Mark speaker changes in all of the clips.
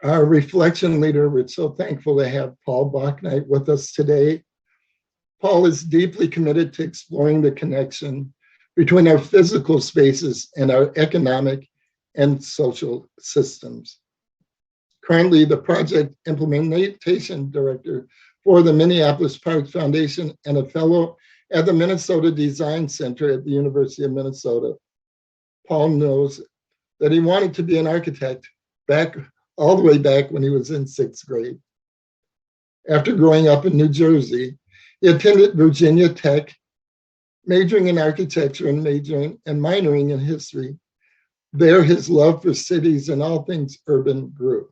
Speaker 1: our reflection leader. We're so thankful to have Paul Bauknight with us today. Paul is deeply committed to exploring the connection between our physical spaces and our economic and social systems. Currently, the project implementation director for the Minneapolis Parks Foundation and a fellow at the Minnesota Design Center at the University of Minnesota. Paul knows that he wanted to be an architect all the way back when he was in 6th grade. After growing up in New Jersey, he attended Virginia Tech, majoring in architecture and minoring in history. There, his love for cities and all things urban grew.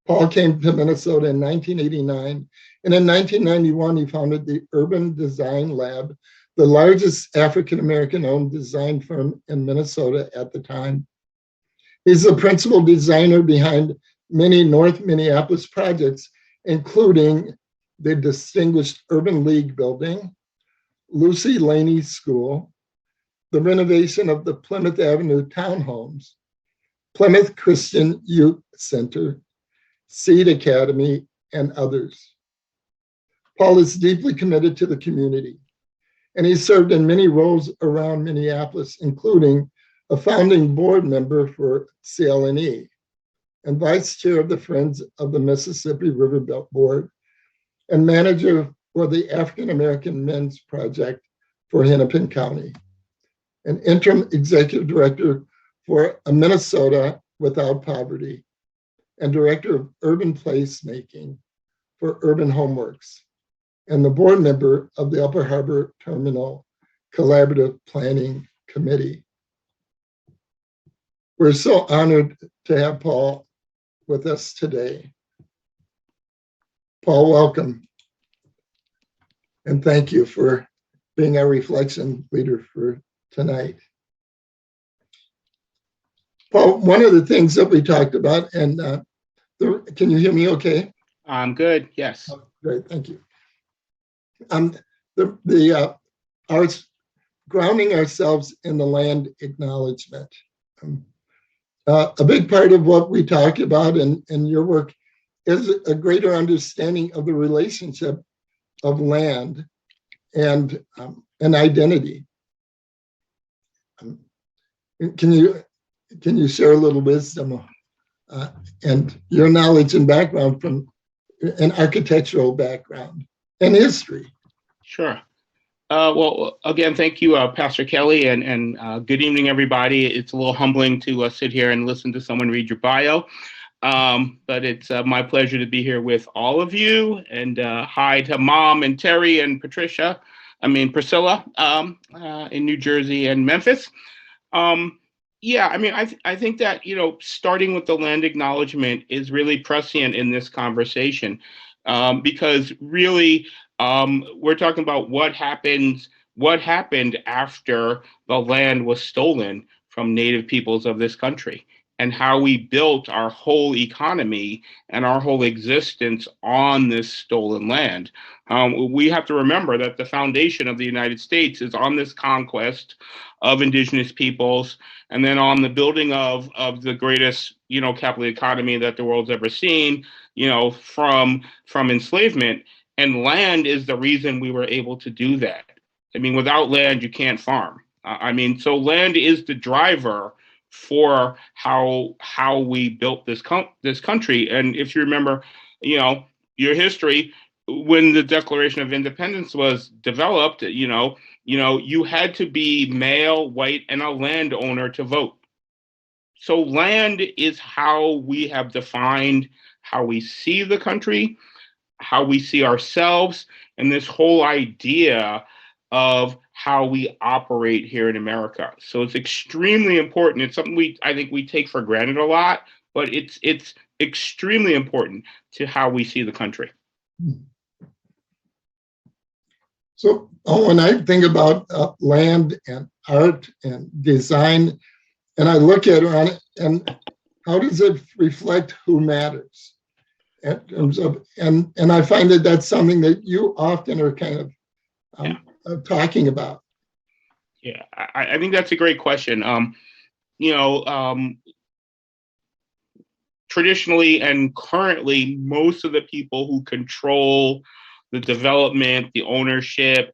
Speaker 1: Paul came to Minnesota in 1989, and in 1991, he founded the Urban Design Lab, the largest African-American-owned design firm in Minnesota at the time. He's the principal designer behind many North Minneapolis projects, including the distinguished Urban League building, Lucy Laney School, the renovation of the Plymouth Avenue townhomes, Plymouth Christian Youth Center, Seed Academy, and others. Paul is deeply committed to the community, and he served in many roles around Minneapolis, including a founding board member for CLNE and vice chair of the Friends of the Mississippi River Belt Board and manager for the African American Men's Project for Hennepin County, an interim executive director for a Minnesota Without Poverty, and director of urban placemaking for Urban Homeworks, and the board member of the Upper Harbor Terminal Collaborative Planning Committee. We're so honored to have Paul with us today. Paul, welcome. And thank you for being our reflection leader for tonight. Paul, one of the things that we talked about, and can you hear me okay?
Speaker 2: I'm good, yes.
Speaker 1: Oh, great, thank you. Our grounding ourselves in the land acknowledgement. A big part of what we talk about in your work is a greater understanding of the relationship of land and identity. Can you share a little wisdom and your knowledge and background from an architectural background and history?
Speaker 2: Sure. Well, again, thank you, Pastor Kelly, and good evening, everybody. It's a little humbling to sit here and listen to someone read your bio, but it's my pleasure to be here with all of you. And hi to Mom and Terry and Priscilla in New Jersey and Memphis. Yeah, I mean, I think that, starting with the land acknowledgement is really prescient in this conversation, because really, we're talking about what happened after the land was stolen from Native peoples of this country, and how we built our whole economy and our whole existence on this stolen land. We have to remember that the foundation of the United States is on this conquest of indigenous peoples, and then on the building of the greatest, capital economy that the world's ever seen, from enslavement. And land is the reason we were able to do that. I mean, without land, you can't farm. So land is the driver for how we built this country. And if you remember, your history, when the Declaration of Independence was developed, you had to be male, white, and a landowner to vote. So land is how we have defined how we see the country, how we see ourselves, and this whole idea of how we operate here in America. So it's extremely important. It's something I think we take for granted a lot, but it's extremely important to how we see the country.
Speaker 1: So when I think about land and art and design, and I look at it and how does it reflect who matters? In terms of, and I find that that's something that you often are kind of talking about.
Speaker 2: Yeah, I think that's a great question. traditionally and currently, most of the people who control the development, the ownership,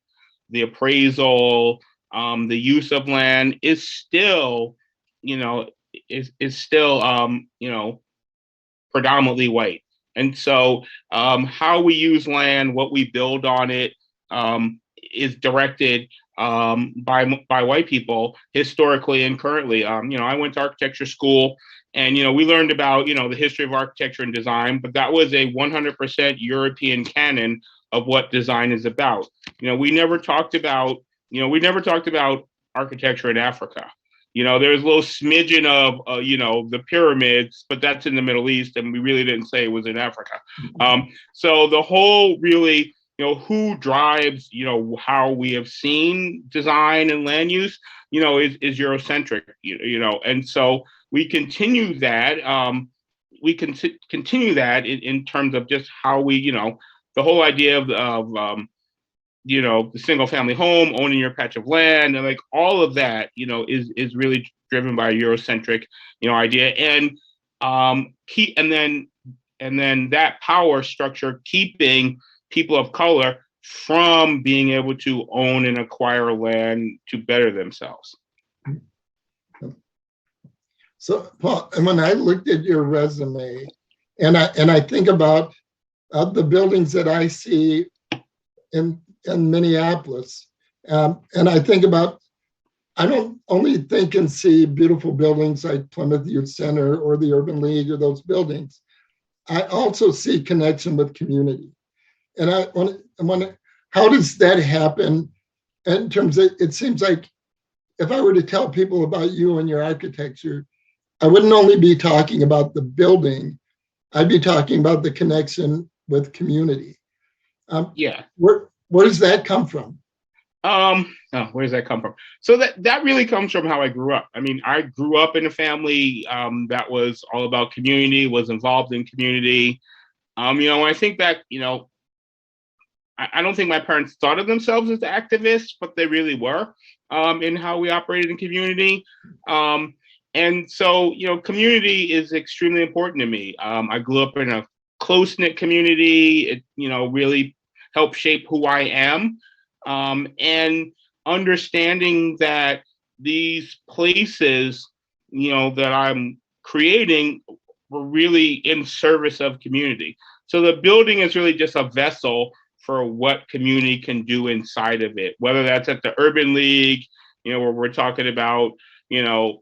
Speaker 2: the appraisal, the use of land is still, you know, is still, predominantly white. And so how we use land, what we build on it, is directed by white people historically and currently. I went to architecture school, and we learned about the history of architecture and design, but that was a 100% European canon of what design is about. We never talked about architecture in Africa. There's a little smidgen of, the pyramids, but that's in the Middle East, and we really didn't say it was in Africa. So the whole really, who drives, how we have seen design and land use, is Eurocentric, and so we continue that. We can continue that in terms of just how we, the whole idea of the single family home, owning your patch of land, and like all of that, is really driven by a Eurocentric, idea. And and then that power structure keeping people of color from being able to own and acquire land to better themselves.
Speaker 1: So, Paul, and when I looked at your resume, and I think about the buildings that I see in Minneapolis, and I think about, I don't only think and see beautiful buildings like Plymouth Youth Center or the Urban League or those buildings. I also see connection with community. And I want how does that happen in terms of, it seems like if I were to tell people about you and your architecture, I wouldn't only be talking about the building, I'd be talking about the connection with community. Where does that come from?
Speaker 2: Where does that come from? So that really comes from how I grew up. I mean, I grew up in a family that was all about community, was involved in community. When I think back, I don't think my parents thought of themselves as activists, but they really were in how we operated in community. And so, community is extremely important to me. I grew up in a close-knit community. It, really helped shape who I am. And understanding that these places, that I'm creating were really in service of community. So the building is really just a vessel for what community can do inside of it, whether that's at the Urban League, where we're talking about,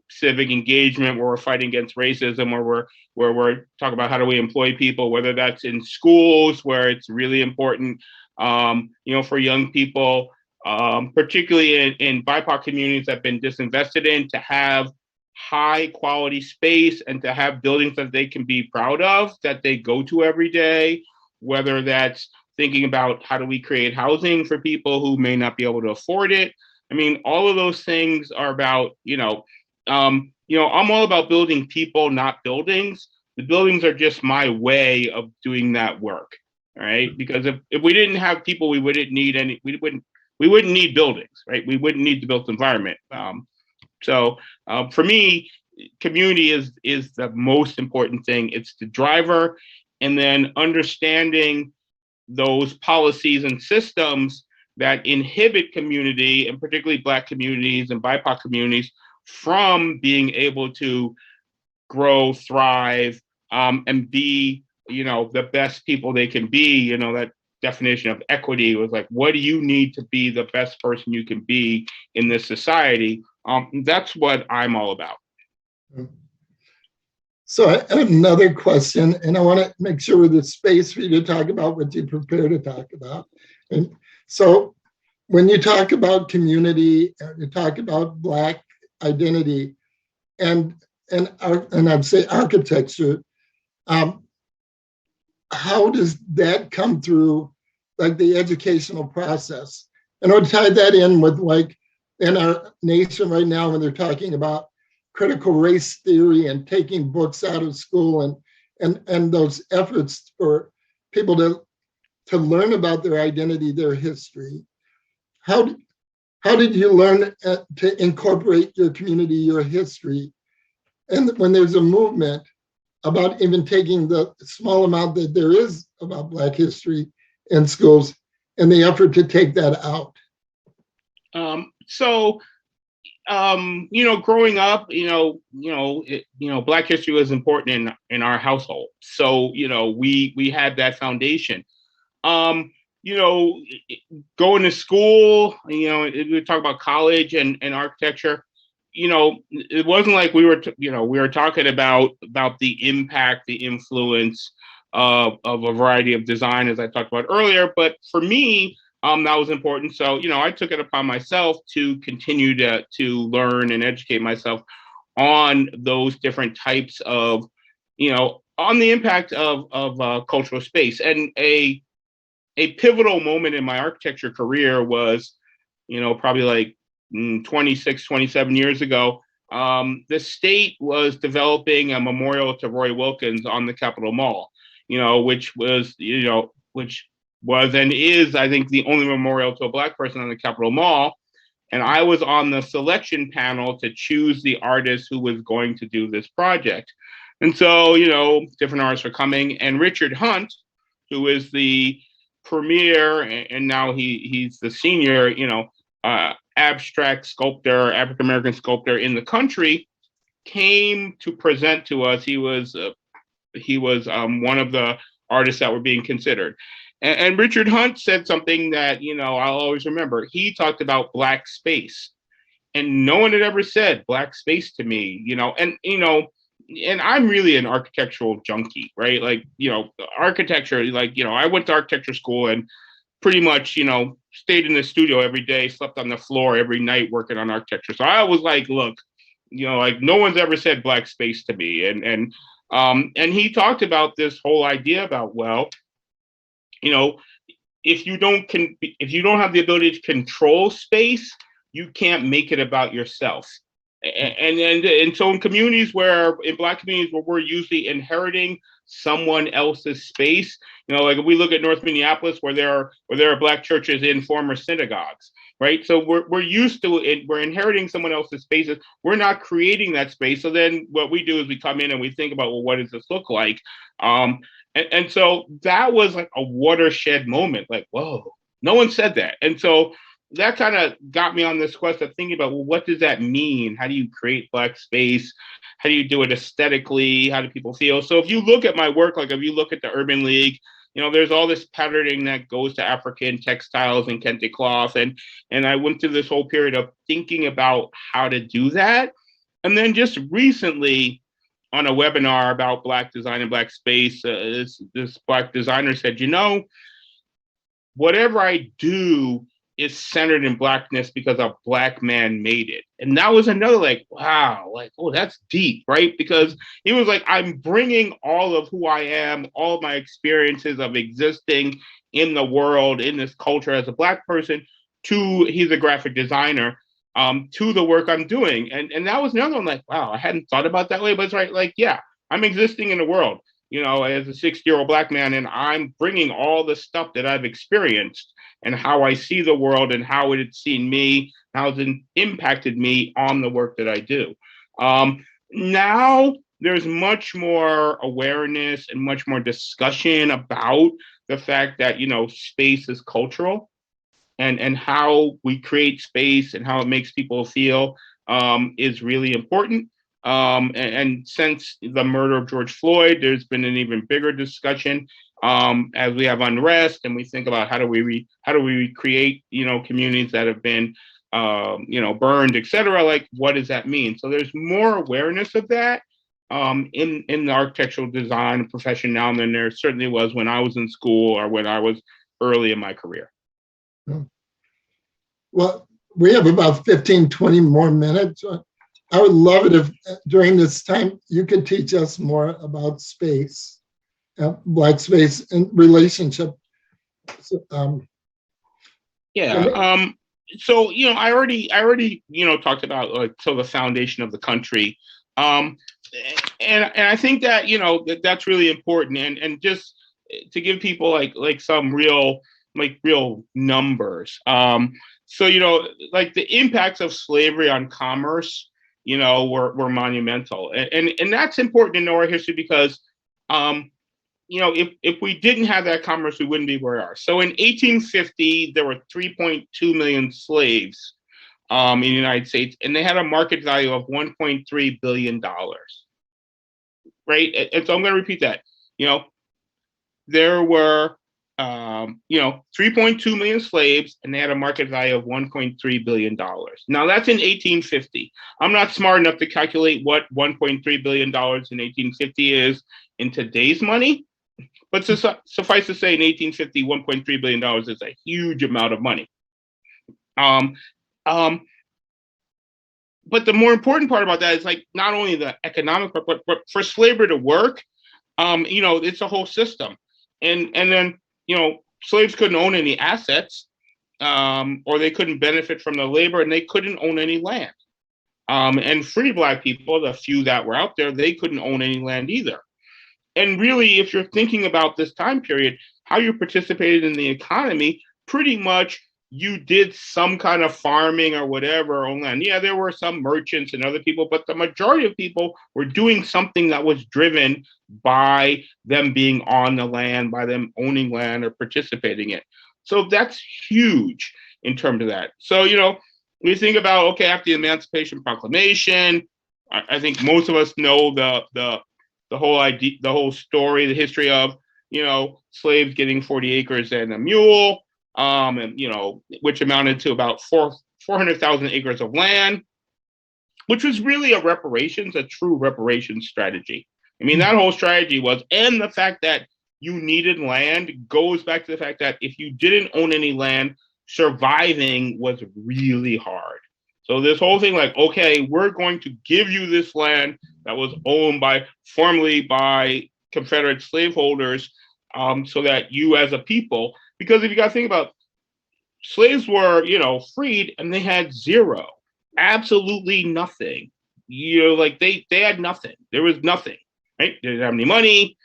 Speaker 2: civic engagement, where we're fighting against racism, where we're talking about how do we employ people, whether that's in schools where it's really important, for young people, particularly in BIPOC communities that have been disinvested in, to have high quality space and to have buildings that they can be proud of, that they go to every day, whether that's thinking about how do we create housing for people who may not be able to afford it. I mean, all of those things are about, I'm all about building people, not buildings. The buildings are just my way of doing that work, right? Because if we didn't have people, we wouldn't need buildings, right? We wouldn't need the built environment. So for me, community is the most important thing. It's the driver, and then understanding those policies and systems that inhibit community, and particularly Black communities and BIPOC communities, from being able to grow, thrive, and be, the best people they can be. That definition of equity was like, what do you need to be the best person you can be in this society? That's what I'm all about.
Speaker 1: So I have another question, and I want to make sure there's space for you to talk about what you prepare to talk about. And so when you talk about community, you talk about Black identity, and I'd say architecture, how does that come through, like the educational process? And I'll tie that in with, like, in our nation right now, when they're talking about critical race theory and taking books out of school, and those efforts for people to learn about their identity, their history. How did you learn to incorporate your community, your history? And when there's a movement about even taking the small amount that there is about Black history in schools and the effort to take that out?
Speaker 2: So growing up, Black history was important in our household. So, we had that foundation. Um, you know, Going to school, we talk about college and architecture. It wasn't like we were talking about the impact, the influence of a variety of design, as I talked about earlier. But for me, that was important. So, I took it upon myself to continue to learn and educate myself on those different types of, on the impact of cultural space. And a pivotal moment in my architecture career was, probably like 26, 27 years ago. The state was developing a memorial to Roy Wilkins on the Capitol Mall, which was and is, I think, the only memorial to a Black person on the Capitol Mall. And I was on the selection panel to choose the artist who was going to do this project. And so, different artists were coming, and Richard Hunt, who is the premier, and now he's the senior, abstract sculptor, African American sculptor in the country, came to present to us. He was one of the artists that were being considered. And Richard Hunt said something that, I'll always remember. He talked about Black space, and no one had ever said Black space to me, and I'm really an architectural junkie, right? Like, architecture, like, I went to architecture school and pretty much, stayed in the studio every day, slept on the floor every night working on architecture. So I was like, look, like, no one's ever said Black space to me. And he talked about this whole idea about, well, if you don't have the ability to control space, you can't make it about yourself. And so in Black communities where we're usually inheriting someone else's space, like if we look at North Minneapolis, where there are Black churches in former synagogues, right? So we're used to it. We're inheriting someone else's spaces. We're not creating that space. So then what we do is we come in and we think about, well, what does this look like? And so that was like a watershed moment. Like, whoa, no one said that. And so that kind of got me on this quest of thinking about, well, what does that mean? How do you create Black space? How do you do it aesthetically? How do people feel? So if you look at my work, like if you look at the Urban League, there's all this patterning that goes to African textiles and kente cloth. And I went through this whole period of thinking about how to do that. And then just recently on a webinar about Black design and Black space, this Black designer said, whatever I do is centered in Blackness because a Black man made it. And that was another like, wow, like, oh, that's deep, right? Because he was like, I'm bringing all of who I am, all of my experiences of existing in the world, in this culture as a Black person, he's a graphic designer, to the work I'm doing. And that was another one like, wow, I hadn't thought about that way, but it's right. Like, yeah, I'm existing in the world, as a 60-year-old Black man, and I'm bringing all the stuff that I've experienced and how I see the world and how it's seen me, how it's impacted me on the work that I do. Now there's much more awareness and much more discussion about the fact that, space is cultural, and how we create space and how it makes people feel is really important. And since the murder of George Floyd, there's been an even bigger discussion as we have unrest and we think about how do we recreate, communities that have been, burned, et cetera. Like, what does that mean? So there's more awareness of that in the architectural design profession now than there certainly was when I was in school or when I was early in my career.
Speaker 1: Well, we have about 15, 20 more minutes. I would love it if during this time you could teach us more about space, Black space and relationship. So,
Speaker 2: so I already talked about the foundation of the country, and I think that that's really important, and just to give people like some real numbers. So like the impacts of slavery on commerce were monumental. And that's important to know our history because, if we didn't have that commerce, we wouldn't be where we are. So in 1850, there were 3.2 million slaves in the United States, and they had a market value of $1.3 billion, right? And so I'm going to repeat that. There were 3.2 million slaves, and they had a market value of $1.3 billion. Now, that's in 1850. I'm not smart enough to calculate what $1.3 billion in 1850 is in today's money, but suffice to say, in 1850, $1.3 billion is a huge amount of money. Um, but the more important part about that is like not only the economic part, but for slavery to work, it's a whole system. And then, slaves couldn't own any assets, or they couldn't benefit from the labor, and they couldn't own any land. And free Black people, the few that were out there, they couldn't own any land either. And really, if you're thinking about this time period, how you participated in the economy, pretty much you did some kind of farming or whatever on land. Yeah, there were some merchants and other people, but the majority of people were doing something that was driven by them being on the land, by them owning land or participating in it. So that's huge in terms of that. So, we think about, okay, after the Emancipation Proclamation, I think most of us know the whole idea, the whole story, the history of, slaves getting 40 acres and a mule, and which amounted to about 400,000 acres of land, which was really a true reparations strategy. I mean, that whole strategy was, and the fact that you needed land goes back to the fact that if you didn't own any land, surviving was really hard. So this whole thing, like, okay, we're going to give you this land that was owned formerly by Confederate slaveholders, so that you as a people, because if you got to think about, slaves were, freed, and they had zero, absolutely nothing. Like they had nothing. There was nothing, right? They didn't have any money,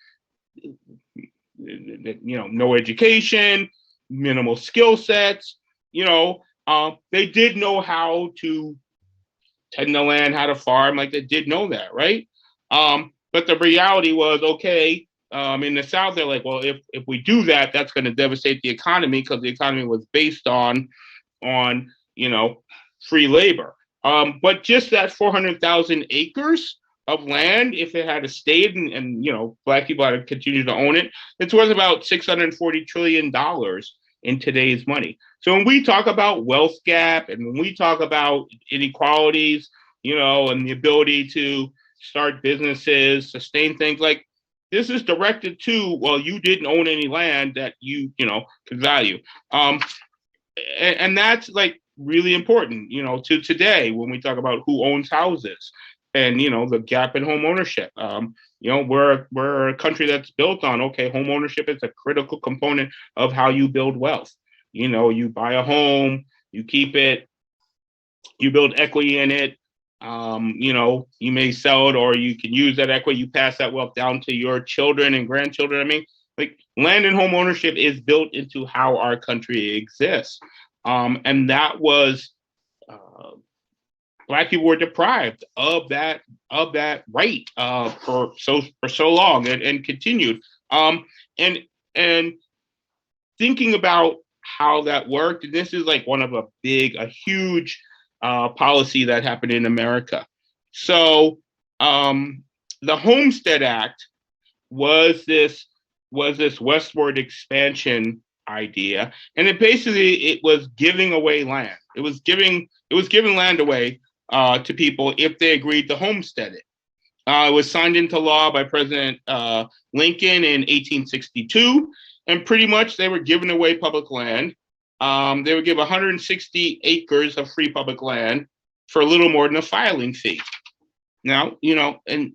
Speaker 2: no education, minimal skill sets. They did know how to tend the land, how to farm, like they did know that, right? But the reality was, okay, in the South, they're like, well, if we do that, that's going to devastate the economy, because the economy was based on free labor. But just that 400,000 acres of land, if it had stayed and Black people had continued to own it, it's worth about $640 trillion in today's money. So when we talk about wealth gap, and when we talk about inequalities, and the ability to start businesses, sustain things, like, this is directed to, well, you didn't own any land that you could value. And that's like really important, to today when we talk about who owns houses and, the gap in home ownership. We're a country that's built on, okay, home ownership is a critical component of how you build wealth. You buy a home, you keep it, you build equity in it. You may sell it, or you can use that equity, you pass that wealth down to your children and grandchildren. I mean, like, land and home ownership is built into how our country exists. And that was, Black people were deprived of that right for so long, and continued. And thinking about how that worked, and this is like one of a huge policy that happened in America. So the Homestead Act was this westward expansion idea, and it was giving away land. It was giving land away to people if they agreed to homestead it. It was signed into law by President Lincoln in 1862, and pretty much they were giving away public land. They would give 160 acres of free public land for a little more than a filing fee. Now, and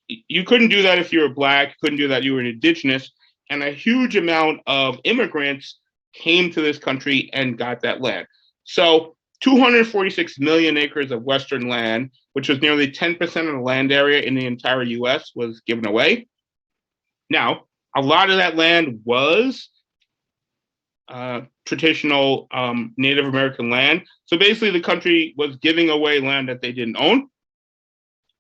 Speaker 2: you couldn't do that if you were Black, couldn't do that if you were indigenous, and a huge amount of immigrants came to this country and got that land. So 246 million acres of Western land, which was nearly 10% of the land area in the entire US, was given away. Now, a lot of that land was traditional Native American land. So basically the country was giving away land that they didn't own.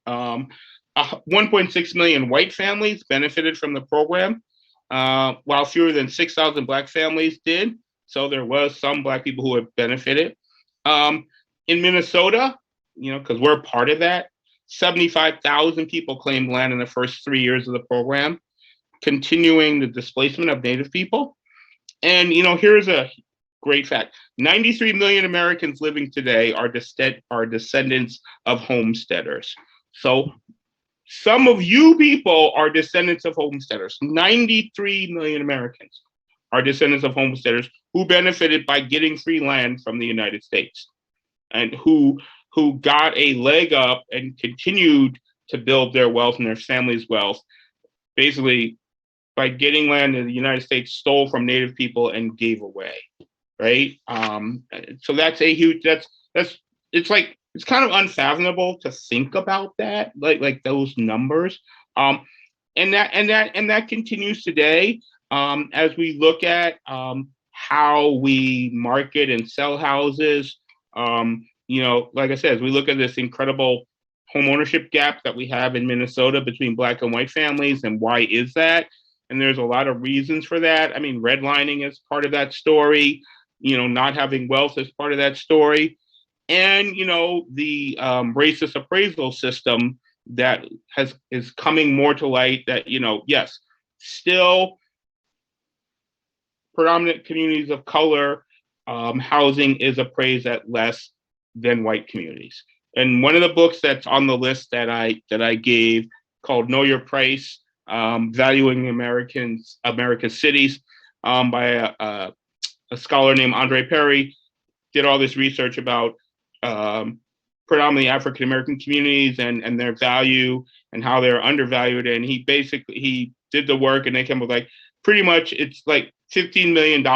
Speaker 2: 1.6 million white families benefited from the program, while fewer than 6,000 Black families did. So there was some Black people who had benefited. In Minnesota, because we're part of that, 75,000 people claimed land in the first 3 years of the program, continuing the displacement of Native people. And, here's a great fact. 93 million Americans living today are descendants of homesteaders. So some of you people are descendants of homesteaders. 93 million Americans are descendants of homesteaders who benefited by getting free land from the United States, and who got a leg up and continued to build their wealth and their family's wealth, basically by getting land that the United States stole from Native people and gave away, right? So that's a huge, it's kind of unfathomable to think about that, like those numbers. And that continues today, as we look at how we market and sell houses. Like I said, as we look at this incredible homeownership gap that we have in Minnesota between Black and white families, and why is that? And there's a lot of reasons for that. I mean, redlining is part of that story. Not having wealth is part of that story. And, the racist appraisal system that is coming more to light, that, yes, still predominant communities of color, housing is appraised at less than white communities. And one of the books that's on the list that I gave, called Know Your Price, Valuing America's Cities, by a scholar named Andre Perry, did all this research about predominantly African American communities and their value and how they're undervalued. And he did the work, and they came up with pretty much it's like $15 million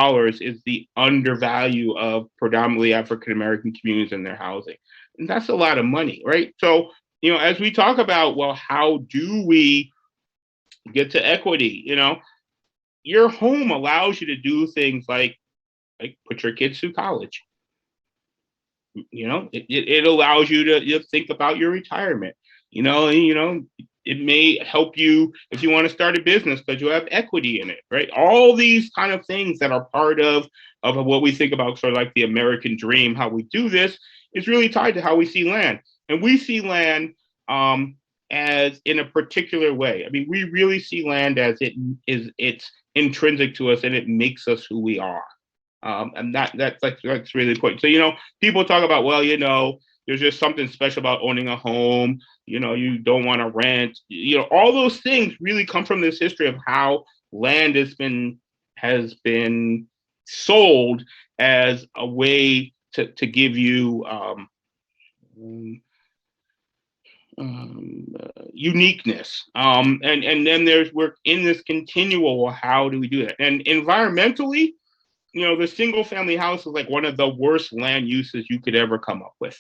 Speaker 2: is the undervalue of predominantly African American communities and their housing. And that's a lot of money, right? So, as we talk about, well, how do we get to equity? Your home allows you to do things like put your kids through college. It allows you to think about your retirement. It may help you if you want to start a business because you have equity in it, right? All these kind of things that are part of what we think about, sort of like the American dream. How we do this is really tied to how we see land, and we see land as in a particular way. I mean, we really see land as it's intrinsic to us, and it makes us who we are. And that's really important. So, people talk about, well, there's just something special about owning a home. You don't want to rent. All those things really come from this history of how land has been sold as a way to give you uniqueness. And then we're in this continual, how do we do that? And environmentally, the single family house is like one of the worst land uses you could ever come up with.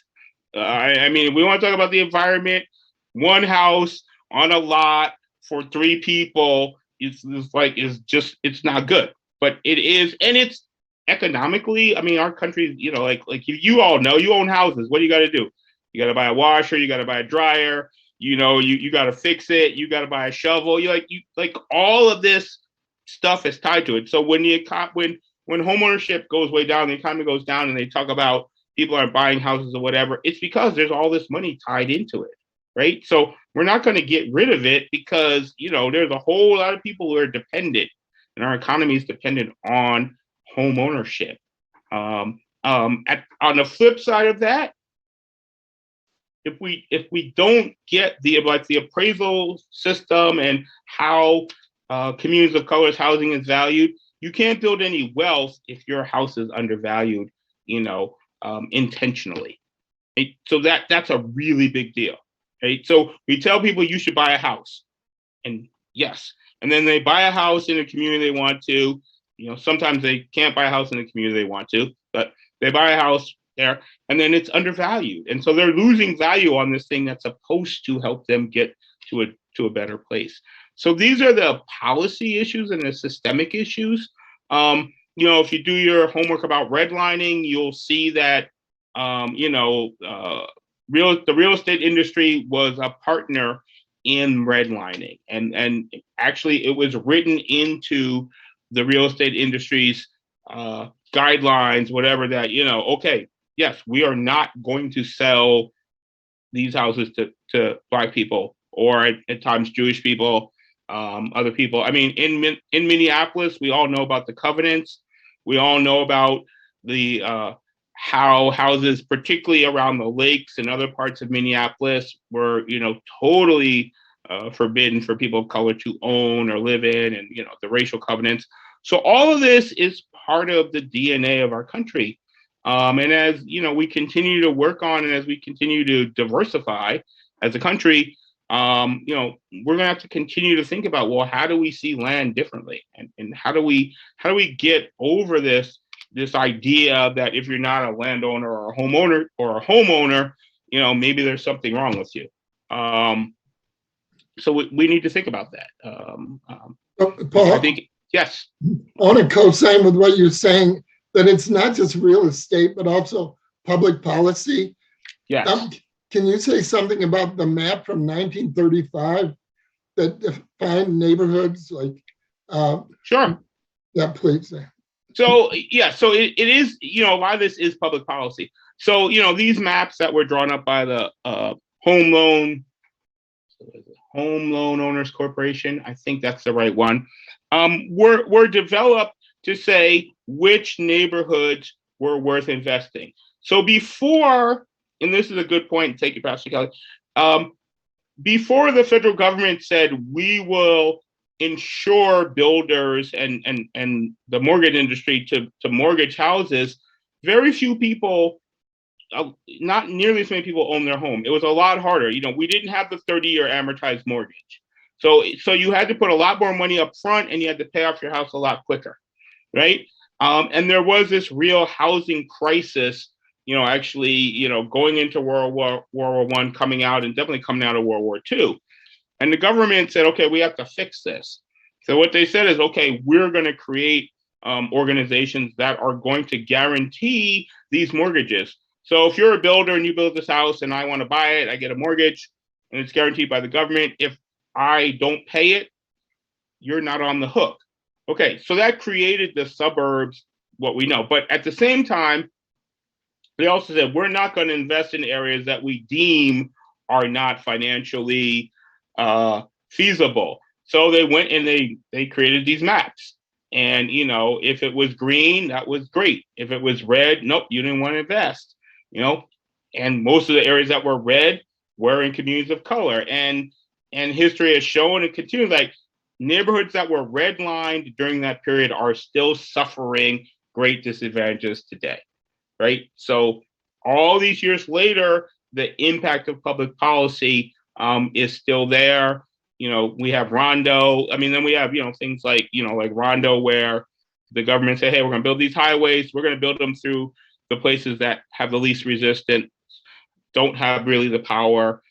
Speaker 2: I mean, if we want to talk about the environment, one house on a lot for 3 people, it's not good. But it is, and it's economically, I mean, our country, like you all know, you own houses. What do you got to do? You got to buy a washer, you got to buy a dryer, you got to fix it, you got to buy a shovel. All of this stuff is tied to it. So when homeownership goes way down, the economy goes down, and they talk about people aren't buying houses or whatever, it's because there's all this money tied into it, right? So we're not going to get rid of it because, there's a whole lot of people who are dependent, and our economy is dependent on home ownership. On the flip side of that, if we don't get the appraisal system and how communities of color's housing is valued, you can't build any wealth if your house is undervalued, intentionally. Right? So that's a really big deal. Right? So we tell people you should buy a house, and yes, and then they buy a house in a community they want to. Sometimes they can't buy a house in the community they want to, but they buy a house there, and then it's undervalued, and so they're losing value on this thing that's supposed to help them get to a better place. So these are the policy issues and the systemic issues. if you do your homework about redlining, you'll see that, the real estate industry was a partner in redlining, and actually it was written into the real estate industry's guidelines, whatever, that, okay, yes, we are not going to sell these houses to Black people, or at times Jewish people, other people. I mean, in Minneapolis, we all know about the covenants. We all know about the how houses, particularly around the lakes and other parts of Minneapolis, were totally forbidden for people of color to own or live in, and the racial covenants. So all of this is part of the DNA of our country. And as we continue to work on, and as we continue to diversify as a country, we're going to have to continue to think about, well, how do we see land differently, and how do we get over this idea that if you're not a landowner or a homeowner, maybe there's something wrong with you. So we need to think about that.
Speaker 1: Paul,
Speaker 2: I think, yes.
Speaker 1: I want to co-sign with what you're saying, that it's not just real estate, but also public policy.
Speaker 2: Yes.
Speaker 1: Can you say something about the map from 1935 that defined neighborhoods? Like,
Speaker 2: sure.
Speaker 1: Yeah, please.
Speaker 2: So it is, a lot of this is public policy. So, these maps that were drawn up by the Home Loan Owners Corporation, I think that's the right one, were developed to say which neighborhoods were worth investing. So before, and this is a good point, take it, Pastor Kelly, before the federal government said we will insure builders and the mortgage industry to mortgage houses, very few people, not nearly as many people, own their home. It was a lot harder. We didn't have the 30-year amortized mortgage. So you had to put a lot more money up front, and you had to pay off your house a lot quicker, right? And there was this real housing crisis, actually, going into World War I, coming out, and definitely coming out of World War II. And the government said, okay, we have to fix this. So what they said is, okay, we're going to create organizations that are going to guarantee these mortgages. So if you're a builder and you build this house and I want to buy it, I get a mortgage and it's guaranteed by the government. If I don't pay it, you're not on the hook. Okay, so that created the suburbs, what we know. But at the same time, they also said, we're not going to invest in areas that we deem are not financially feasible. So they went and they created these maps. And, if it was green, that was great. If it was red, nope, you didn't want to invest, And most of the areas that were red were in communities of color. And history has shown, and continues, like, neighborhoods that were redlined during that period are still suffering great disadvantages today, right? So all these years later, the impact of public policy is still there. We have Rondo. I mean, then we have, things like, like Rondo, where the government said, hey, we're going to build these highways. We're going to build them through the places that have the least resistance, don't have really the power.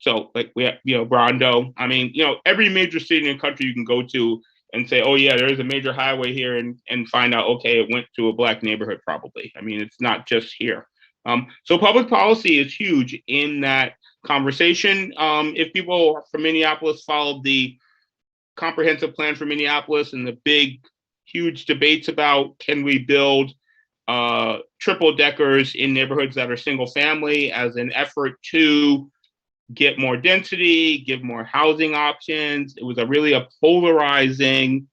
Speaker 2: So, like, we have, Rondo. I mean, every major city in the country you can go to and say, oh, yeah, there's a major highway here, and find out, okay, it went to a Black neighborhood probably. I mean, it's not just here. So public policy is huge in that conversation. If people from Minneapolis followed the comprehensive plan for Minneapolis and the big, huge debates about, can we build triple deckers in neighborhoods that are single family as an effort to get more density, give more housing options. It was really a polarizing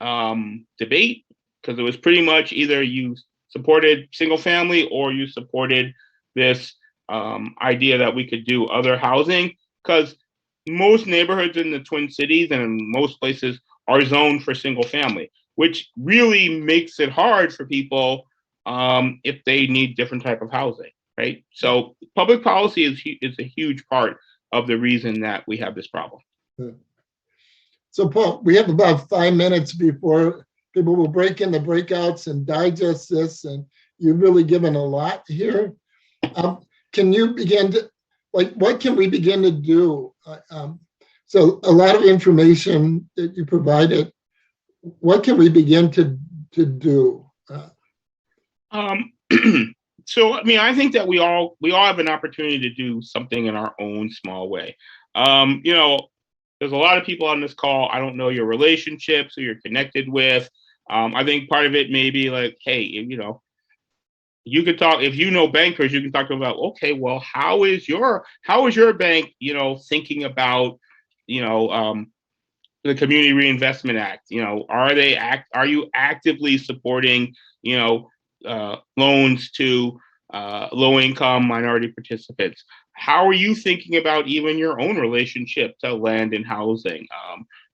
Speaker 2: debate, because it was pretty much either you supported single family or you supported this idea that we could do other housing, because most neighborhoods in the Twin Cities and in most places are zoned for single family, which really makes it hard for people if they need different type of housing. Right. So public policy is a huge part of the reason that we have this problem.
Speaker 1: So, Paul, we have about 5 minutes before people will break into breakouts and digest this, and you've really given a lot here. Can you begin to, what can we begin to do? So a lot of information that you provided, what can we begin to do?
Speaker 2: Um, so, I mean, I think that we all have an opportunity to do something in our own small way. You know, there's a lot of people on this call. I don't know your relationships, who you're connected with. I think part of it may be like, hey, you know, you could talk, if you know bankers, you can talk to them about, okay, well, how is your bank, you know, thinking about, you know, the Community Reinvestment Act? You know, are you actively supporting, you know, loans to low income minority participants? How are you thinking about even your own relationship to land and housing?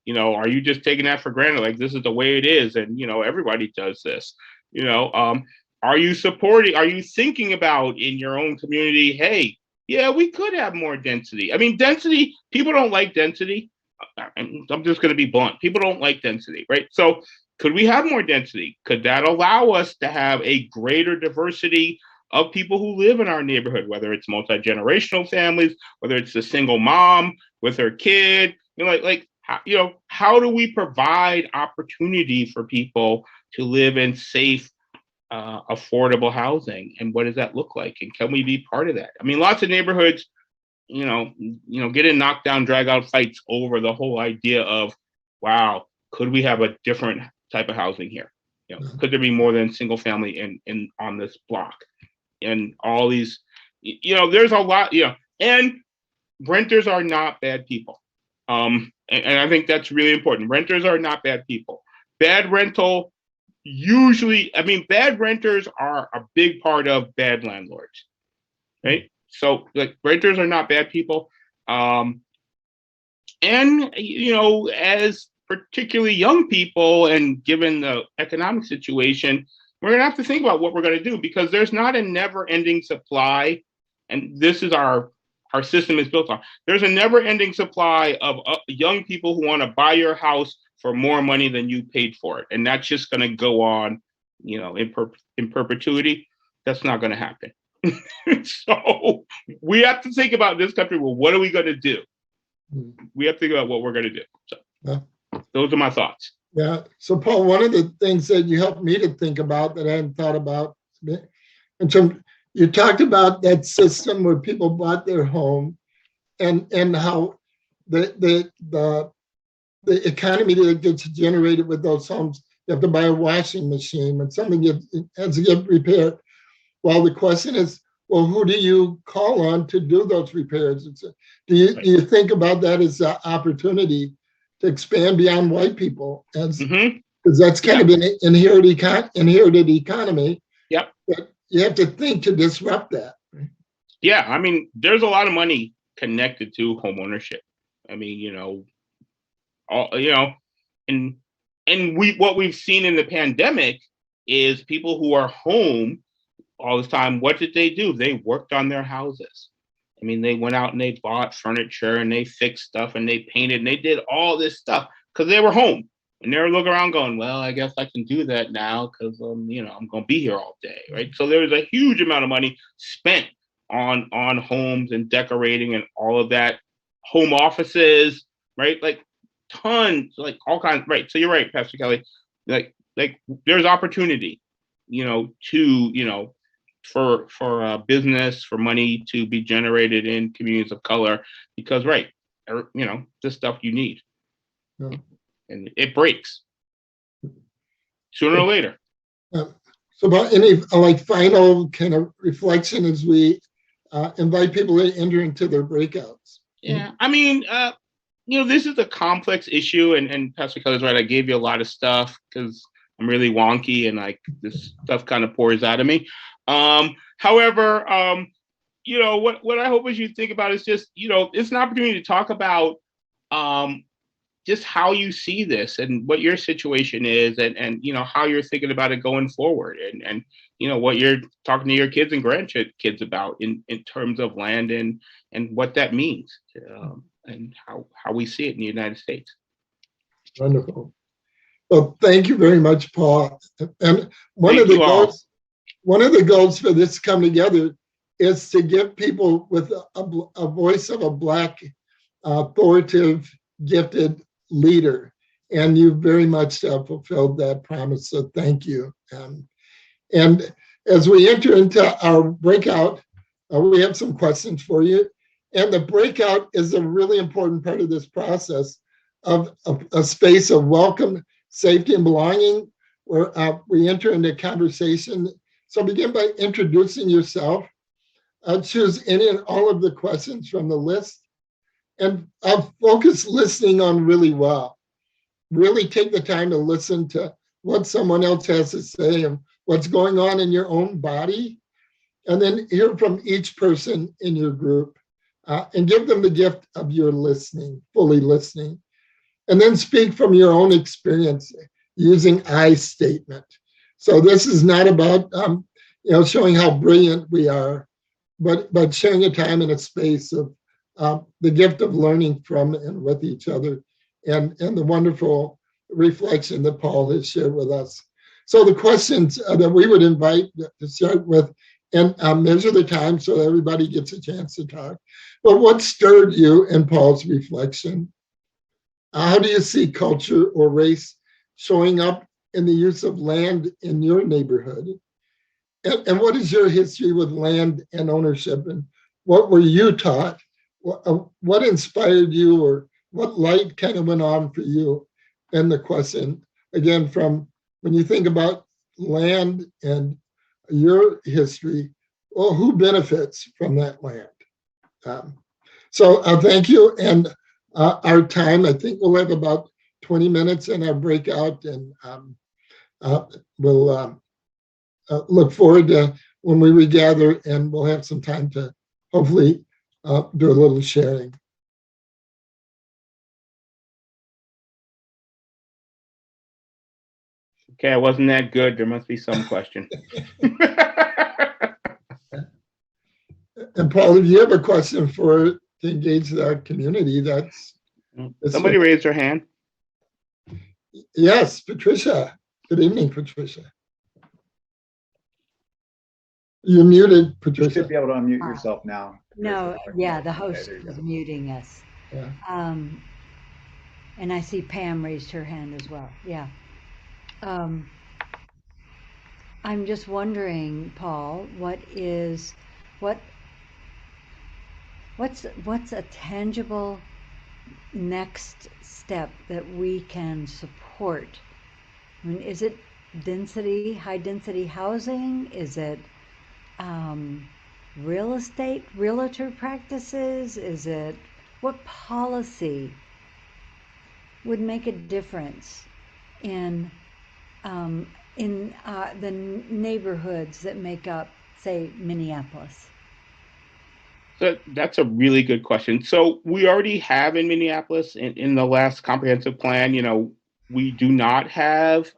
Speaker 2: You know, are you just taking that for granted? Like, this is the way it is, and you know, everybody does this. You know, are you thinking about in your own community, hey, yeah, we could have more density. I mean, density, people don't like density. I'm just going to be blunt. People don't like density, right? So could we have more density? Could that allow us to have a greater diversity of people who live in our neighborhood, whether it's multi-generational families, whether it's a single mom with her kid, you know, you know, how do we provide opportunity for people to live in safe, affordable housing? And what does that look like? And can we be part of that? I mean, lots of neighborhoods, you know, get in knockdown, drag out fights over the whole idea of, wow, could we have a different type of housing here? You know, could there be more than single family in on this block? And all these, you know, there's a lot, you know, and renters are not bad people. And I think that's really important. Renters are not bad people. Bad rental usually, I mean, bad renters are a big part of bad landlords, right? So like renters are not bad people. And, you know, as particularly young people and given the economic situation, we're going to have to think about what we're going to do, because there's not a never ending supply. And this is our system is built on. There's a never ending supply of young people who want to buy your house for more money than you paid for it. And that's just going to go on, you know, in perpetuity. That's not going to happen. So we have to think about this country. Well, what are we going to do? We have to think about what we're going to do. So those are my thoughts.
Speaker 1: Yeah. So Paul, one of the things that you helped me to think about that I hadn't thought about, in terms, you talked about that system where people bought their home, and how the economy that gets generated with those homes, you have to buy a washing machine and something has to get repaired. Well, the question is, well, who do you call on to do those repairs? Do you think about that as an opportunity to expand beyond white people, as because that's kind of an inherited economy?
Speaker 2: Yep.
Speaker 1: But you have to think to disrupt that.
Speaker 2: Yeah, I mean, there's a lot of money connected to home ownership. I mean, you know, and what we've seen in the pandemic is people who are home all this time. What did they do? They worked on their houses. I mean, they went out and they bought furniture and they fixed stuff and they painted and they did all this stuff because they were home. And they were looking around going, well, I guess I can do that now because, you know, I'm going to be here all day, right? So there was a huge amount of money spent on homes and decorating and all of that. Home offices, right? Like tons, like all kinds, right? So you're right, Pastor Kelly. Like there's opportunity, you know, to, you know, for business, for money to be generated in communities of color, because, right, you know, this stuff you need. Yeah. And it breaks sooner or later.
Speaker 1: So about any like final kind of reflection as we invite people to enter into their breakouts?
Speaker 2: Yeah, I mean, you know, this is a complex issue, and Pastor Kelly's right. I gave you a lot of stuff because I'm really wonky and like this stuff kind of pours out of me. However, you know, what I hope is you think about is just, you know, it's an opportunity to talk about just how you see this and what your situation is, and you know, how you're thinking about it going forward, and you know, what you're talking to your kids and grandkids about in terms of land and what that means, and how we see it in the United States.
Speaker 1: Wonderful. Well, thank you very much, Paul. And one of the goals for this come together is to give people with a voice of a Black, authoritative, gifted leader and you very much fulfilled that promise. So thank you. And as we enter into our breakout, we have some questions for you. And the breakout is a really important part of this process of a space of welcome, safety, and belonging, where we enter into conversation. So begin by introducing yourself. Choose any and all of the questions from the list, and focus listening on really well. Really take the time to listen to what someone else has to say and what's going on in your own body, and then hear from each person in your group, and give them the gift of your listening, fully listening. And then speak from your own experience using I statement. So this is not about showing how brilliant we are, but sharing a time and a space of the gift of learning from and with each other, and the wonderful reflection that Paul has shared with us. So the questions that we would invite to start with, and measure the time so everybody gets a chance to talk. But what stirred you in Paul's reflection? How do you see culture or race showing up in the use of land in your neighborhood? And what is your history with land and ownership? And what were you taught? What inspired you, or what light kind of went on for you? And the question, again, from when you think about land and your history, well, who benefits from that land? So thank you. And our time, I think we'll have about 20 minutes in our breakout, and we'll look forward to when we regather, and we'll have some time to hopefully do a little sharing.
Speaker 2: Okay, I wasn't that good. There must be some question.
Speaker 1: And Paul, if you have a question to engage our community, that's
Speaker 2: somebody raised their hand.
Speaker 1: Yes, Patricia. Good evening, Patricia. You're muted, Patricia.
Speaker 3: You should be able to unmute yourself now.
Speaker 4: No, yeah, the host was muting us.
Speaker 1: Yeah.
Speaker 4: And I see Pam raised her hand as well. Yeah. I'm just wondering, Paul, what's a tangible next step that we can support? I mean, is it density, high density housing? Is it real estate, realtor practices? Is it, what policy would make a difference in the neighborhoods that make up, say, Minneapolis?
Speaker 2: So that's a really good question. So we already have in Minneapolis, in the last comprehensive plan, we do not have,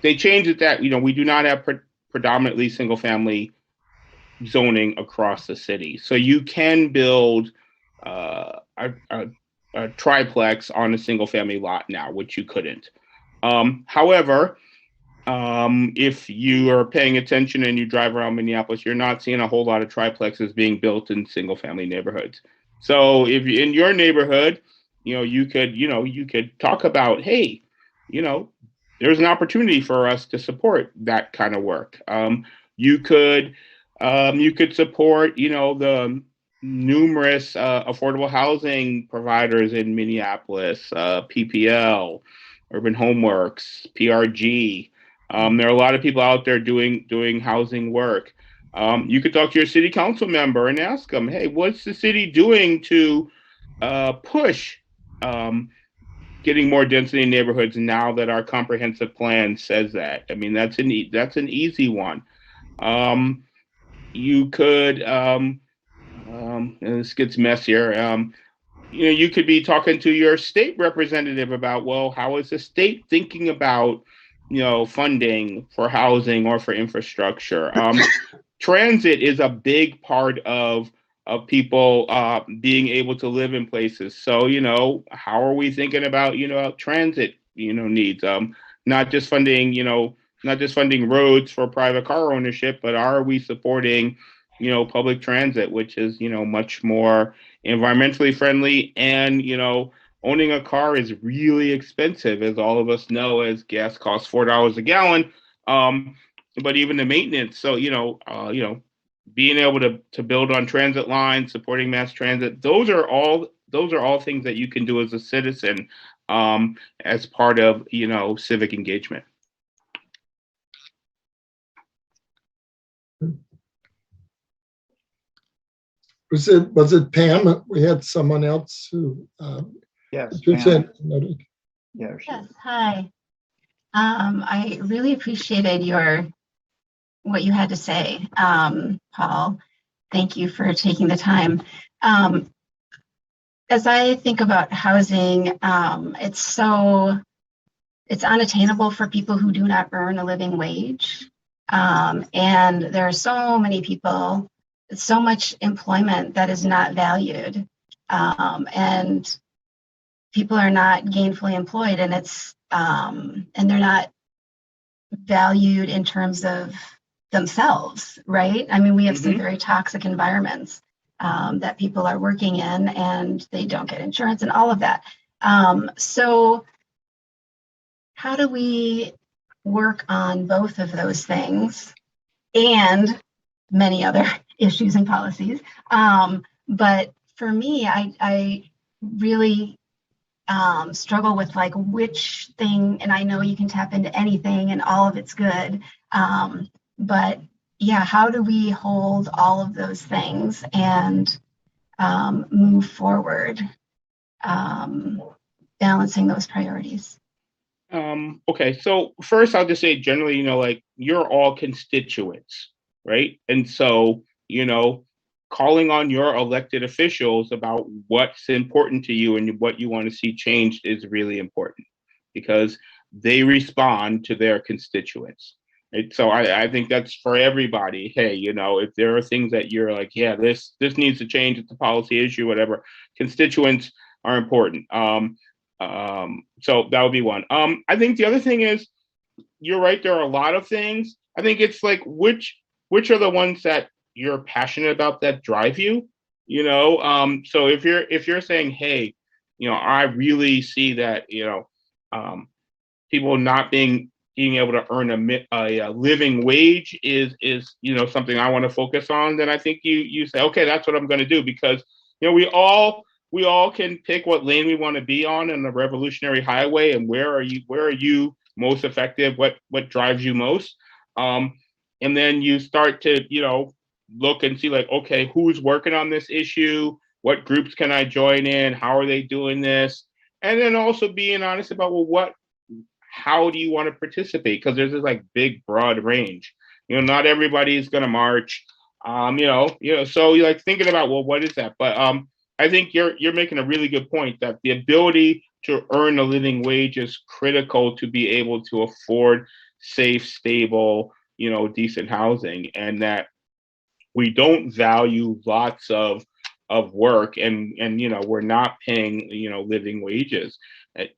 Speaker 2: they changed it that, we do not have predominantly single family zoning across the city. So you can build a triplex on a single family lot now, which you couldn't. However, if you are paying attention and you drive around Minneapolis, you're not seeing a whole lot of triplexes being built in single family neighborhoods. So if in your neighborhood, you could talk about, hey, there's an opportunity for us to support that kind of work. You could support, the numerous affordable housing providers in Minneapolis, PPL, Urban Homeworks, PRG. There are a lot of people out there doing housing work. You could talk to your city council member and ask them, hey, what's the city doing to push getting more density in neighborhoods now that our comprehensive plan says that? I mean, that's an easy one. You could, and this gets messier. You could be talking to your state representative about, well, how is the state thinking about, funding for housing or for infrastructure? Transit is a big part of people being able to live in places. So, how are we thinking about, transit, needs? Not just funding roads for private car ownership, but are we supporting, public transit, which is, much more environmentally friendly, and owning a car is really expensive, as all of us know, as gas costs $4 a gallon. But even the maintenance. So being able to build on transit lines, supporting mass transit, those are all things that you can do as a citizen, as part of civic engagement.
Speaker 1: Was it Pam? We had someone else who
Speaker 3: Yes,
Speaker 1: Patricia
Speaker 3: Pam.
Speaker 1: noted.
Speaker 3: Yeah, she
Speaker 5: Yes, hi. I really appreciated what you had to say, Paul. Thank you for taking the time. As I think about housing, it's unattainable for people who do not earn a living wage. And there are so many people, so much employment that is not valued. And people are not gainfully employed, and and they're not valued in terms of themselves, right? I mean, we have some very toxic environments that people are working in, and they don't get insurance and all of that. So how do we work on both of those things and many other issues and policies? But for me, I really struggle with like which thing, and I know you can tap into anything and all of it's good. But yeah, how do we hold all of those things and move forward, balancing those priorities?
Speaker 2: Okay, so first I'll just say generally, like you're all constituents, right? And so, calling on your elected officials about what's important to you and what you want to see changed is really important, because they respond to their constituents. Right? So I think that's for everybody. Hey, if there are things that you're like, yeah, this needs to change, it's a policy issue, whatever, constituents are important. So that would be one. I think the other thing is, you're right, there are a lot of things. I think it's like which are the ones that you're passionate about that drive you, so if you're saying, hey, I really see that, people not being able to earn a living wage is something I want to focus on, then I think you say, okay, that's what I'm going to do, because we all can pick what lane we want to be on in the revolutionary highway, and where are you most effective, what drives you most, and then you start to look and see, like, okay, who's working on this issue, what groups can I join in, how are they doing this, and then also being honest about, well, how do you want to participate, because there's this like big broad range. Not everybody's going to march, so you're like thinking about, well, what is that? But I think you're making a really good point that the ability to earn a living wage is critical to be able to afford safe, stable, decent housing, and that we don't value lots of work, and we're not paying living wages,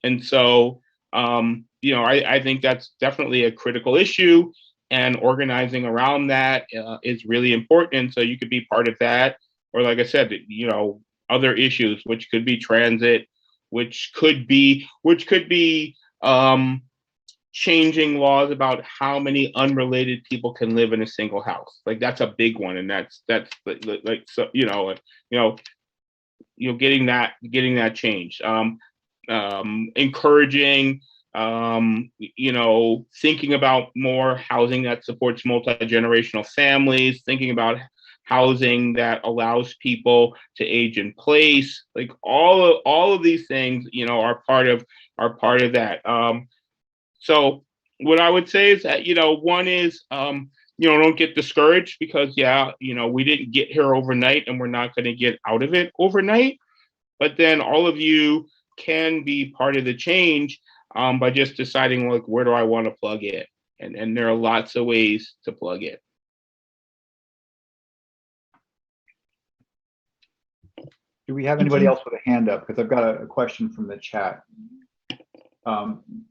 Speaker 2: and so I think that's definitely a critical issue, and organizing around that is really important. So you could be part of that, or like I said, other issues, which could be transit, which could be changing laws about how many unrelated people can live in a single house. Like that's a big one, and that's like so getting that changed. Encouraging, thinking about more housing that supports multi-generational families, thinking about housing that allows people to age in place. Like all of these things, are part of that. So what I would say is that, one is, don't get discouraged, because we didn't get here overnight, and we're not going to get out of it overnight. But then all of you can be part of the change, by just deciding, like, where do I want to plug in? And there are lots of ways to plug in.
Speaker 3: Do we have anybody else with a hand up? Because I've got a question from the chat.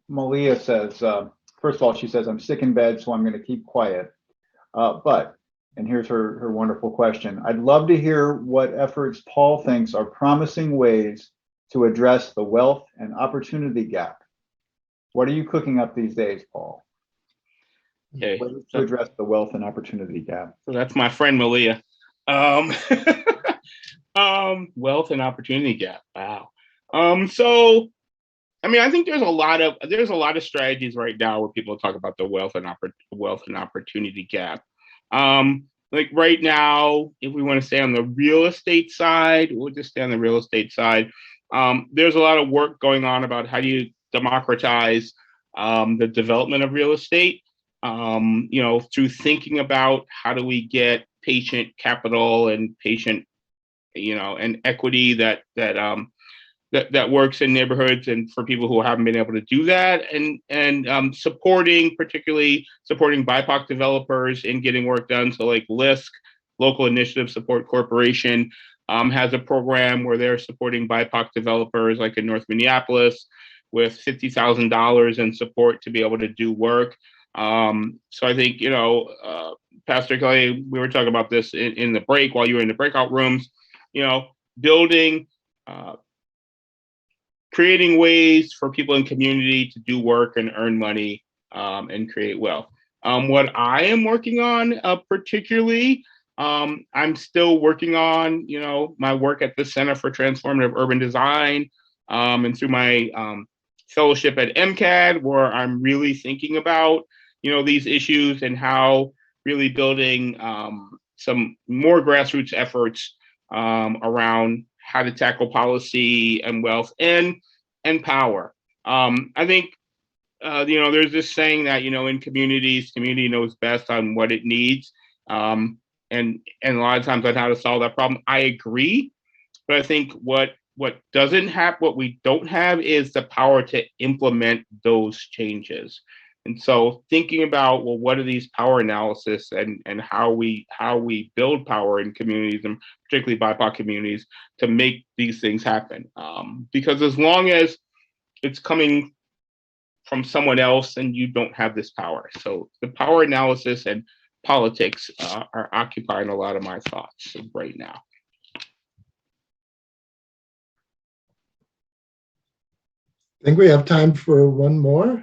Speaker 3: Malia says, first of all, she says, I'm sick in bed, so I'm going to keep quiet. But And here's her wonderful question. I'd love to hear what efforts Paul thinks are promising ways to address the wealth and opportunity gap. What are you cooking up these days, Paul?
Speaker 2: Okay.
Speaker 3: Ways to address the wealth and opportunity gap.
Speaker 2: So that's my friend Malia. Wealth and opportunity gap. Wow. So I mean, I think there's a lot of strategies right now where people talk about the wealth and opportunity gap. Like right now, if we want to stay on the real estate side, we'll just stay on the real estate side. There's a lot of work going on about how do you democratize the development of real estate. Through thinking about how do we get patient capital and patient, and equity that works in neighborhoods and for people who haven't been able to do that, and particularly supporting BIPOC developers in getting work done. So like LISC, Local Initiative Support Corporation, has a program where they're supporting BIPOC developers like in North Minneapolis with $50,000 in support to be able to do work. So I think, Pastor Kelly, we were talking about this in the break while you were in the breakout rooms, building, creating ways for people in community to do work and earn money and create wealth. What I am working on particularly, I'm still working on, my work at the Center for Transformative Urban Design and through my fellowship at MCAD, where I'm really thinking about, these issues and how really building some more grassroots efforts around how to tackle policy and wealth and power. I think, there's this saying that, in communities, community knows best on what it needs. And a lot of times on how to solve that problem. I agree, but I think what we don't have is the power to implement those changes. And so thinking about, well, what are these power analysis and how we build power in communities, and particularly BIPOC communities, to make these things happen. Because as long as it's coming from someone else, and you don't have this power. So the power analysis and politics are occupying a lot of my thoughts right now.
Speaker 1: I think we have time for one more.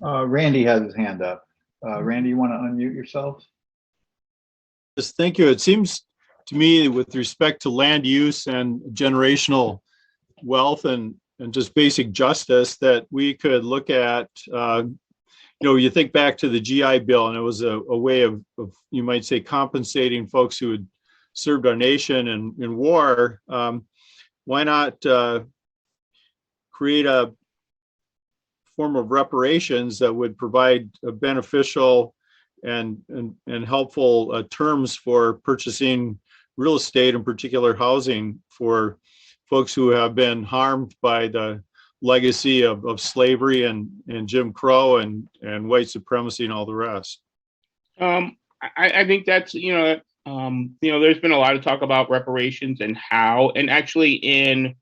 Speaker 3: Randy has his hand up. Randy, you want to unmute yourself?
Speaker 6: Yes, thank you. It seems to me, with respect to land use and generational wealth and just basic justice, that we could look at, you think back to the GI Bill, and it was a way of, you might say, compensating folks who had served our nation in war. Why not create a form of reparations that would provide a beneficial and helpful terms for purchasing real estate, in particular housing, for folks who have been harmed by the legacy of slavery and Jim Crow and white supremacy and all the rest.
Speaker 2: I think that's, there's been a lot of talk about reparations and how, and actually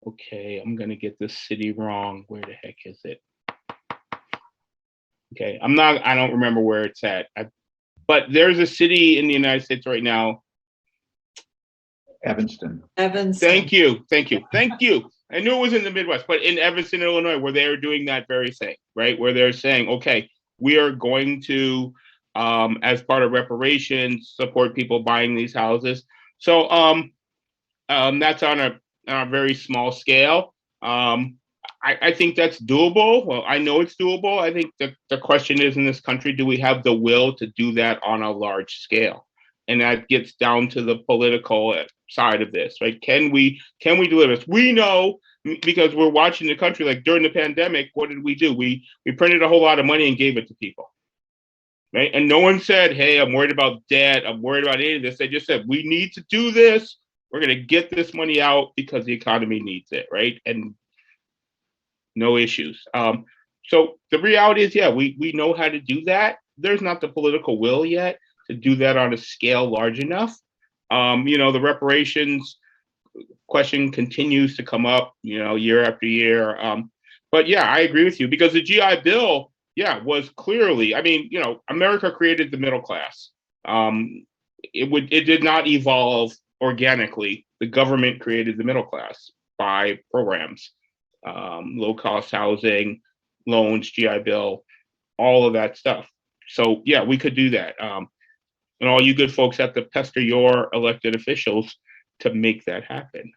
Speaker 2: okay, I'm going to get this city wrong. Where the heck is it? Okay, I don't remember where it's at. But there's a city in the United States right now.
Speaker 3: Evanston.
Speaker 2: Thank you. I knew it was in the Midwest, but in Evanston, Illinois, where they're doing that very thing, right? Where they're saying, okay, we are going to, as part of reparations, support people buying these houses. So that's on a very small scale. I think that's doable. Well, I know it's doable. I think the question is, in this country, do we have the will to do that on a large scale? And that gets down to the political side of this, right? Can we deliver this? We know, because we're watching the country, like during the pandemic, what did we do? We printed a whole lot of money and gave it to people, right? And no one said, hey, I'm worried about debt. I'm worried about any of this. They just said, we need to do this. We're going to get this money out because the economy needs it, right? And no issues. So the reality is, yeah, we know how to do that. There's not the political will yet to do that on a scale large enough. The reparations question continues to come up, year after year. But yeah, I agree with you, because the GI Bill, yeah, was clearly, I mean, America created the middle class. It did not evolve organically. The government created the middle class by programs, low cost housing, loans, GI Bill, all of that stuff. So yeah, we could do that. And all you good folks have to pester your elected officials to make that happen.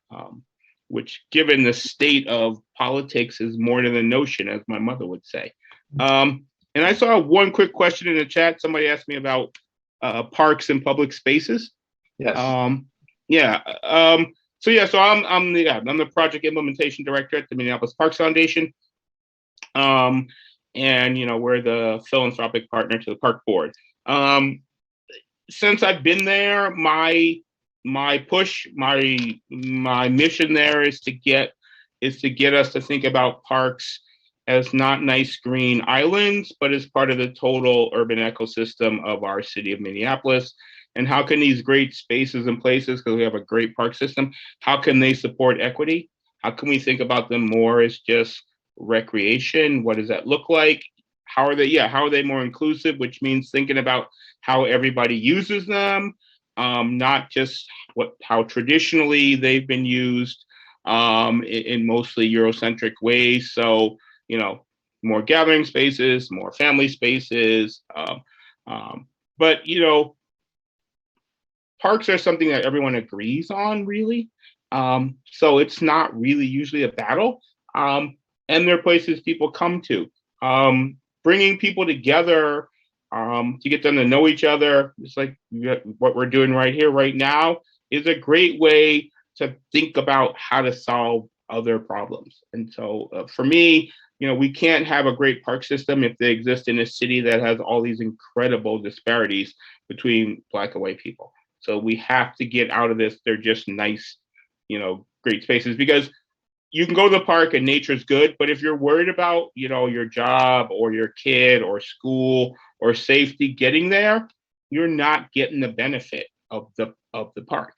Speaker 2: Which, given the state of politics, is more than a notion, as my mother would say. And I saw one quick question in the chat. Somebody asked me about parks and public spaces.
Speaker 3: Yes.
Speaker 2: Yeah. So I'm the project implementation director at the Minneapolis Parks Foundation. And we're the philanthropic partner to the park board. Since I've been there, my push, my mission there is to get us to think about parks as not nice green islands, but as part of the total urban ecosystem of our city of Minneapolis. And how can these great spaces and places, because we have a great park system, how can they support equity? How can we think about them more as just recreation? What does that look like? How are they more inclusive, which means thinking about how everybody uses them, not just how traditionally they've been used in mostly Eurocentric ways. So, more gathering spaces, more family spaces. But, parks are something that everyone agrees on, really. So it's not really usually a battle. And they're places people come to. Bringing people together to get them to know each other, just like what we're doing right here, right now, is a great way to think about how to solve other problems. And so for me, we can't have a great park system if they exist in a city that has all these incredible disparities between Black and white people. So we have to get out of this. They're just nice, great spaces, because you can go to the park and nature's good, but if you're worried about, your job or your kid or school or safety getting there, you're not getting the benefit of the park,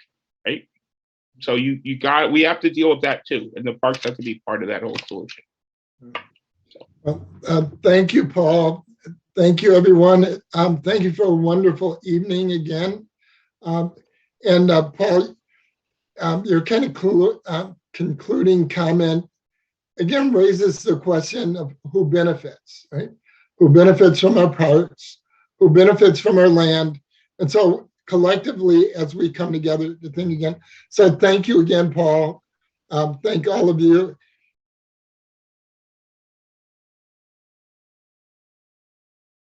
Speaker 2: right? So we have to deal with that too, and the parks have to be part of that whole solution.
Speaker 1: Well, thank you, Paul. Thank you, everyone. Thank you for a wonderful evening again. And Paul, your kind of concluding comment again raises the question of who benefits, right? Who benefits from our parks, who benefits from our land. And so collectively, as we come together to think again, so thank you again, Paul. Thank all of you.